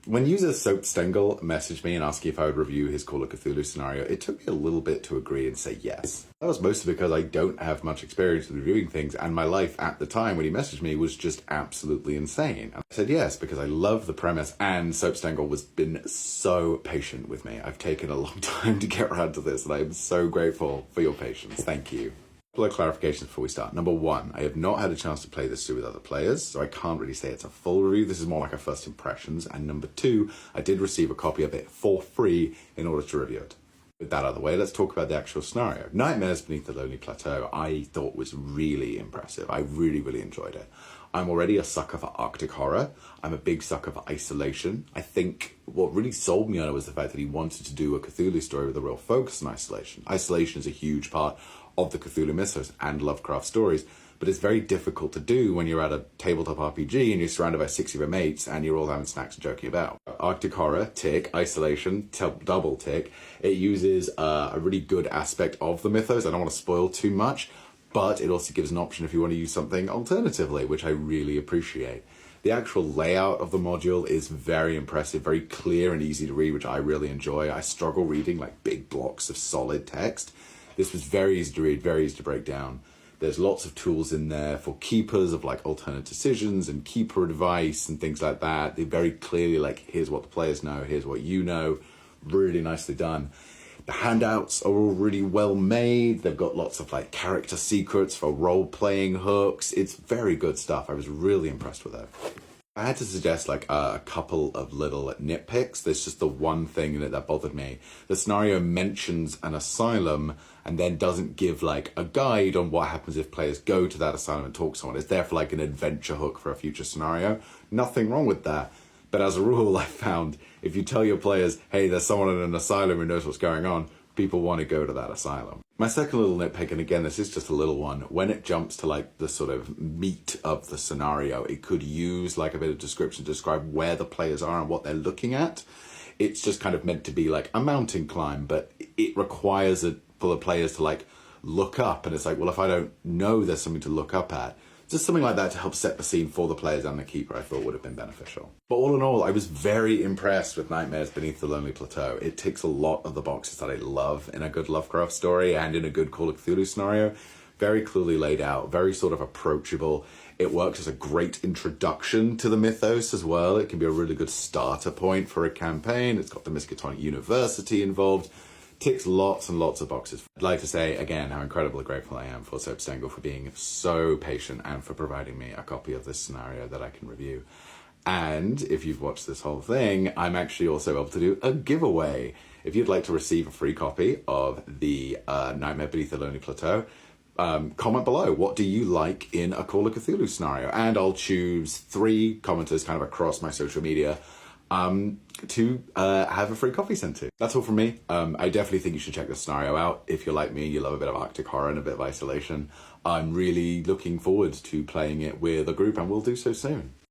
When user Soap Stengel messaged me and asked if I would review his Call of Cthulhu scenario, it took me a little bit to agree and say yes. That was mostly because I don't have much experience with reviewing things, and my life at the time when he messaged me was just absolutely insane. I said yes because I love the premise, and Soap Stengel has been so patient with me. I've taken a long time to get around to this, and I'm so grateful for your patience. Thank you. A couple of clarifications before we start. Number one, I have not had a chance to play this through with other players, so I can't really say it's a full review. This is more like a first impressions. And number two, I did receive a copy of it for free in order to review it. With that out of the way, let's talk about the actual scenario. Nightmares Beneath the Lonely Plateau, I thought was really impressive. I really, really enjoyed it. I'm already a sucker for Arctic horror. I'm a big sucker for isolation. I think what really sold me on it was the fact that he wanted to do a Cthulhu story with a real focus on isolation. Isolation is a huge part of the Cthulhu mythos and Lovecraft stories, but it's very difficult to do when you're at a tabletop RPG and you're surrounded by 6 of your mates and you're all having snacks and joking about. Arctic horror, tick, isolation, double tick. It uses a really good aspect of the mythos. I don't want to spoil too much, but it also gives an option if you want to use something alternatively, which I really appreciate. The actual layout of the module is very impressive, very clear and easy to read, which I really enjoy. I struggle reading like big blocks of solid text. This was very easy to read, very easy to break down. There's lots of tools in there for keepers of like alternate decisions and keeper advice and things like that. They're very clearly like, here's what the players know, here's what you know. Really nicely done. The handouts are all really well made. They've got lots of like character secrets for role-playing hooks. It's very good stuff. I was really impressed with it. I had to suggest like a couple of little nitpicks. There's just the one thing that bothered me. The scenario mentions an asylum and then doesn't give like a guide on what happens if players go to that asylum and talk to someone. It's there for like an adventure hook for a future scenario. Nothing wrong with that. But as a rule, I found if you tell your players, hey, there's someone in an asylum who knows what's going on, people want to go to that asylum. My second little nitpick, and again, this is just a little one, when it jumps to like the sort of meat of the scenario, it could use like a bit of description to describe where the players are and what they're looking at. It's just kind of meant to be like a mountain climb, but it requires it for the players to like look up. And it's like, well, if I don't know there's something to look up at, just something like that to help set the scene for the players and the keeper, I thought would have been beneficial. But all in all, I was very impressed with Nightmares Beneath the Lonely Plateau. It ticks a lot of the boxes that I love in a good Lovecraft story and in a good Call of Cthulhu scenario. Very clearly laid out, very sort of approachable. It works as a great introduction to the mythos as well. It can be a really good starter point for a campaign. It's got the Miskatonic University involved. Ticks lots and lots of boxes. I'd like to say again how incredibly grateful I am for Soap Stengel for being so patient and for providing me a copy of this scenario that I can review. And if you've watched this whole thing, I'm actually also able to do a giveaway. If you'd like to receive a free copy of the Nightmare Beneath the Lonely Plateau, comment below. What do you like in a Call of Cthulhu scenario? And I'll choose 3 commenters kind of across my social media to have a free copy sent to. That's all from me. I definitely think you should check this scenario out. If you're like me, you love a bit of Arctic horror and a bit of isolation. I'm really looking forward to playing it with a group, and we'll do so soon.